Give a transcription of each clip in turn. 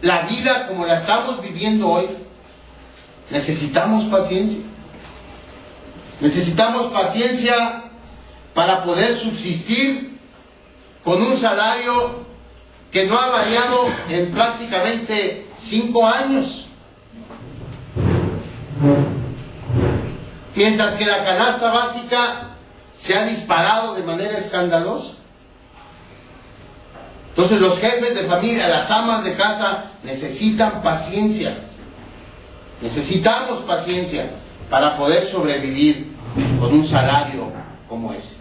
la vida como la estamos viviendo hoy, necesitamos paciencia. Necesitamos paciencia para poder subsistir con un salario que no ha variado en prácticamente 5 años. Mientras que la canasta básica se ha disparado de manera escandalosa. Entonces los jefes de familia, las amas de casa necesitan paciencia. Necesitamos paciencia para poder sobrevivir con un salario como ese.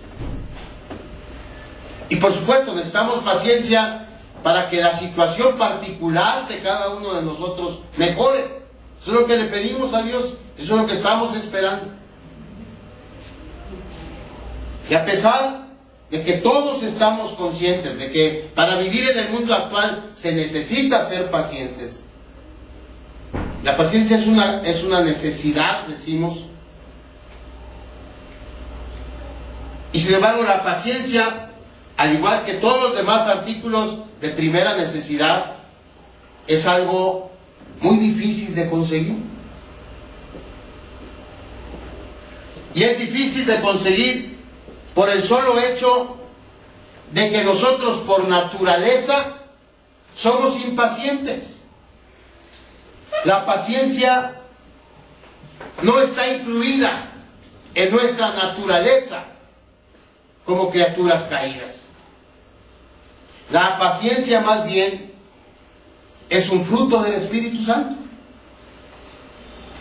Y por supuesto necesitamos paciencia para que la situación particular de cada uno de nosotros mejore. Eso es lo que le pedimos a Dios, eso es lo que estamos esperando. Y a pesar de que todos estamos conscientes de que para vivir en el mundo actual se necesita ser pacientes, la paciencia es una necesidad, decimos. Y sin embargo la paciencia, al igual que todos los demás artículos de primera necesidad, es algo muy difícil de conseguir. Y es difícil de conseguir por el solo hecho de que nosotros por naturaleza somos impacientes. La paciencia no está incluida en nuestra naturaleza como criaturas caídas. La paciencia más bien es un fruto del Espíritu Santo.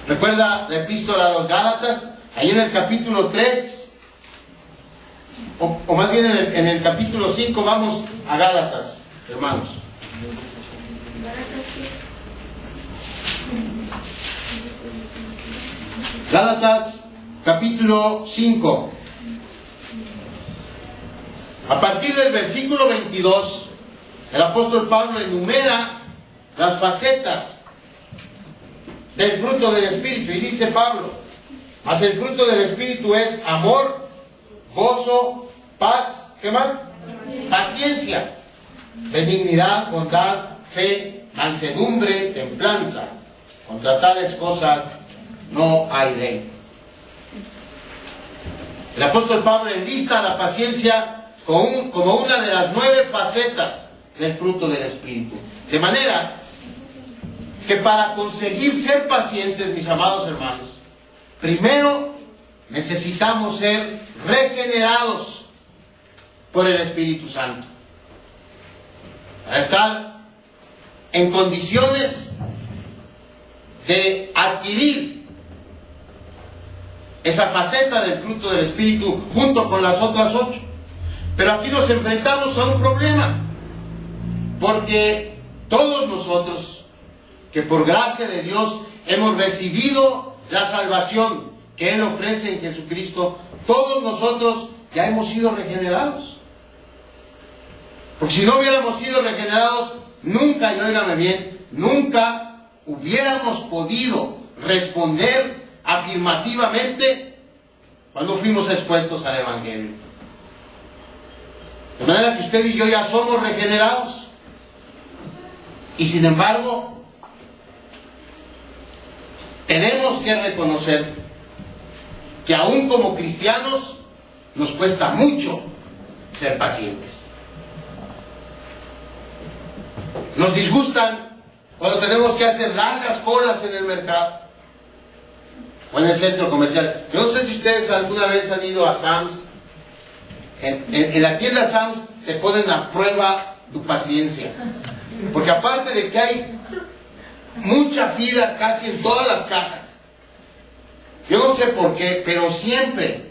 ¿Recuerda la epístola a los Gálatas? Ahí en el capítulo 3, o más bien en el capítulo 5, vamos a Gálatas, hermanos. Gálatas, capítulo 5. A partir del versículo 22, el apóstol Pablo enumera las facetas del fruto del Espíritu. Y dice Pablo: mas el fruto del Espíritu es amor, gozo, paz, ¿qué más? Paciencia, benignidad, bondad, fe, mansedumbre, templanza. Contra tales cosas no hay ley. El apóstol Pablo enlista la paciencia como una de las 9 facetas del fruto del Espíritu. De manera que para conseguir ser pacientes, mis amados hermanos, primero necesitamos ser regenerados por el Espíritu Santo. Para estar en condiciones de adquirir esa faceta del fruto del Espíritu junto con las otras 8. Pero aquí nos enfrentamos a un problema, porque todos nosotros, que por gracia de Dios hemos recibido la salvación que Él ofrece en Jesucristo, todos nosotros ya hemos sido regenerados. Porque si no hubiéramos sido regenerados, nunca, y óigame bien, nunca hubiéramos podido responder afirmativamente cuando fuimos expuestos al Evangelio. De manera que usted y yo ya somos regenerados. Y sin embargo, tenemos que reconocer que aún como cristianos nos cuesta mucho ser pacientes. Nos disgustan cuando tenemos que hacer largas colas en el mercado o en el centro comercial. Yo no sé si ustedes alguna vez han ido a Sam's. En la tienda Sam's te ponen a prueba tu paciencia, porque aparte de que hay mucha fila casi en todas las cajas, yo no sé por qué, pero siempre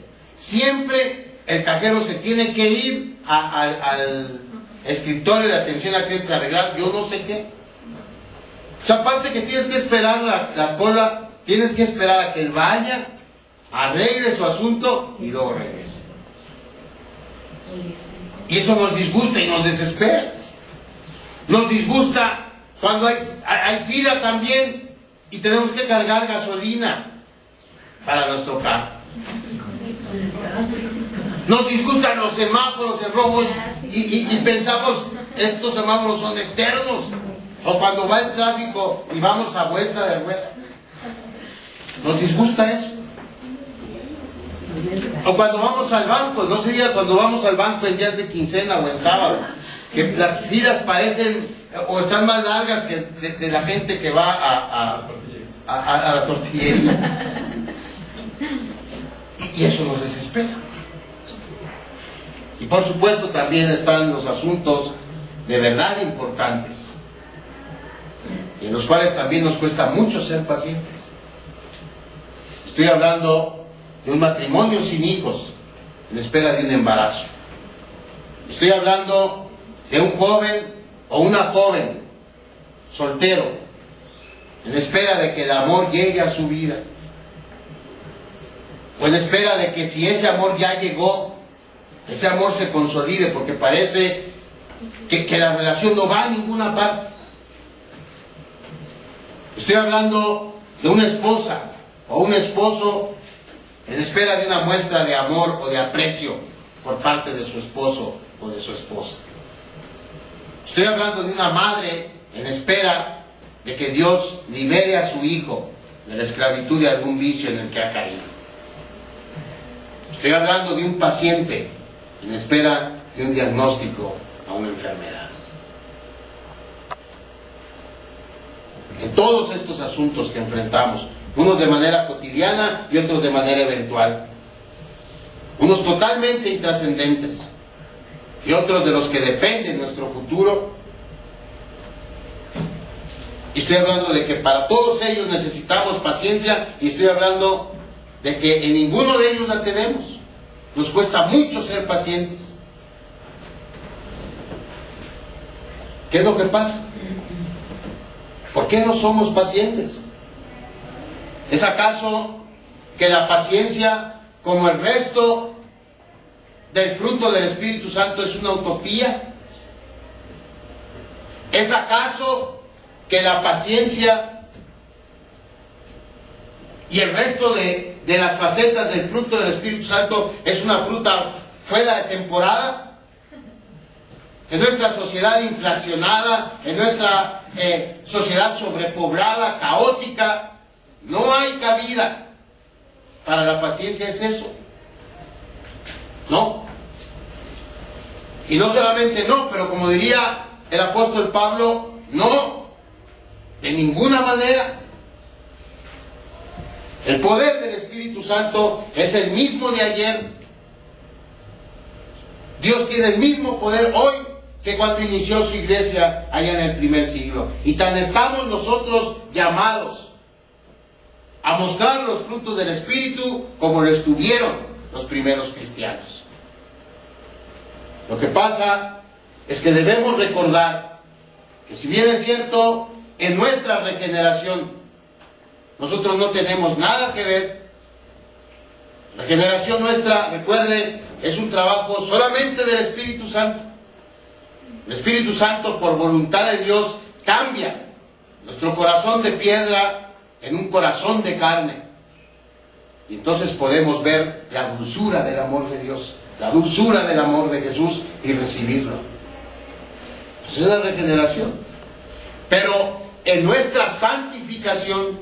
el cajero se tiene que ir al escritorio de atención a clientes a arreglar yo no sé qué. O sea, aparte que tienes que esperar la cola, tienes que esperar a que él vaya, arregle su asunto y luego regrese. Y eso nos disgusta y nos desespera. Nos disgusta cuando hay fila también y tenemos que cargar gasolina para nuestro carro. Nos disgustan los semáforos en rojo y pensamos estos semáforos son eternos. O cuando va el tráfico y vamos a vuelta de rueda. ¿Nos disgusta eso? O cuando vamos al banco, no se diga cuando vamos al banco en días de quincena o en sábado, que las filas parecen o están más largas que de la gente que va a la tortillería. Y eso nos desespera. Y por supuesto también están los asuntos de verdad importantes, y en los cuales también nos cuesta mucho ser pacientes. Estoy hablando de un matrimonio sin hijos en espera de un embarazo. Estoy hablando de un joven o una joven soltero en espera de que el amor llegue a su vida, o en espera de que si ese amor ya llegó, ese amor se consolide, porque parece que la relación no va a ninguna parte. Estoy hablando de una esposa o un esposo en espera de una muestra de amor o de aprecio por parte de su esposo o de su esposa. Estoy hablando de una madre en espera de que Dios libere a su hijo de la esclavitud de algún vicio en el que ha caído. Estoy hablando de un paciente en espera de un diagnóstico a una enfermedad. En todos estos asuntos que enfrentamos, unos de manera cotidiana y otros de manera eventual, unos totalmente intrascendentes y otros de los que depende nuestro futuro, y estoy hablando de que para todos ellos necesitamos paciencia, y estoy hablando de que en ninguno de ellos la tenemos. Nos cuesta mucho ser pacientes. ¿Qué es lo que pasa? ¿Por qué no somos pacientes? ¿Es acaso que la paciencia, como el resto del fruto del Espíritu Santo, es una utopía? ¿Es acaso que la paciencia y el resto de las facetas del fruto del Espíritu Santo es una fruta fuera de temporada? En nuestra sociedad inflacionada, en nuestra sociedad sobrepoblada, caótica, no hay cabida para la paciencia. ¿Es eso? No. Y no solamente no, pero como diría el apóstol Pablo, no, de ninguna manera. El poder del Espíritu Santo es el mismo de ayer. Dios tiene el mismo poder hoy que cuando inició su iglesia allá en el primer siglo. Y tan estamos nosotros llamados a mostrar los frutos del Espíritu como lo estuvieron los primeros cristianos. Lo que pasa es que debemos recordar que, si bien es cierto, en nuestra regeneración nosotros no tenemos nada que ver. La regeneración nuestra, recuerde, es un trabajo solamente del Espíritu Santo. El Espíritu Santo, por voluntad de Dios, cambia nuestro corazón de piedra en un corazón de carne. Y entonces podemos ver la dulzura del amor de Dios, la dulzura del amor de Jesús, y recibirlo. Esa es la regeneración. Pero en nuestra santificación,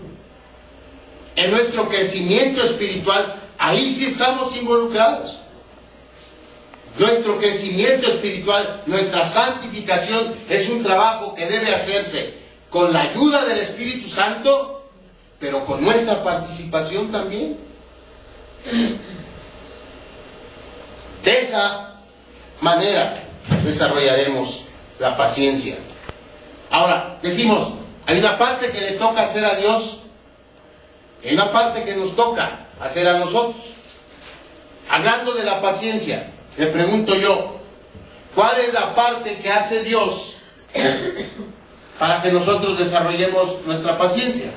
en nuestro crecimiento espiritual, ahí sí estamos involucrados. Nuestro crecimiento espiritual, nuestra santificación, es un trabajo que debe hacerse con la ayuda del Espíritu Santo, pero con nuestra participación también. De esa manera desarrollaremos la paciencia. Ahora, decimos, hay una parte que le toca hacer a Dios, y hay una parte que nos toca hacer a nosotros. Hablando de la paciencia, le pregunto yo, ¿cuál es la parte que hace Dios para que nosotros desarrollemos nuestra paciencia?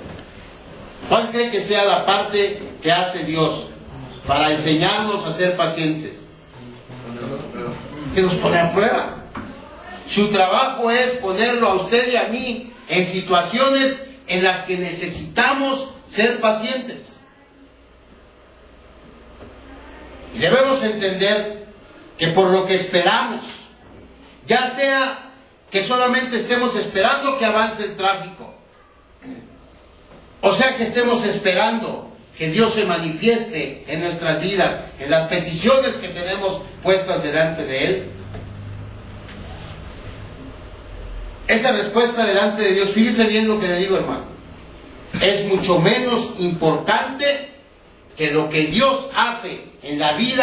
¿Cuál cree que sea la parte que hace Dios para enseñarnos a ser pacientes? Que nos pone a prueba. Su trabajo es ponerlo a usted y a mí en situaciones en las que necesitamos ser pacientes. Y debemos entender que por lo que esperamos, ya sea que solamente estemos esperando que avance el tráfico. O sea, que estemos esperando que Dios se manifieste en nuestras vidas, en las peticiones que tenemos puestas delante de Él. Esa respuesta delante de Dios, fíjese bien lo que le digo, hermano, es mucho menos importante que lo que Dios hace en la vida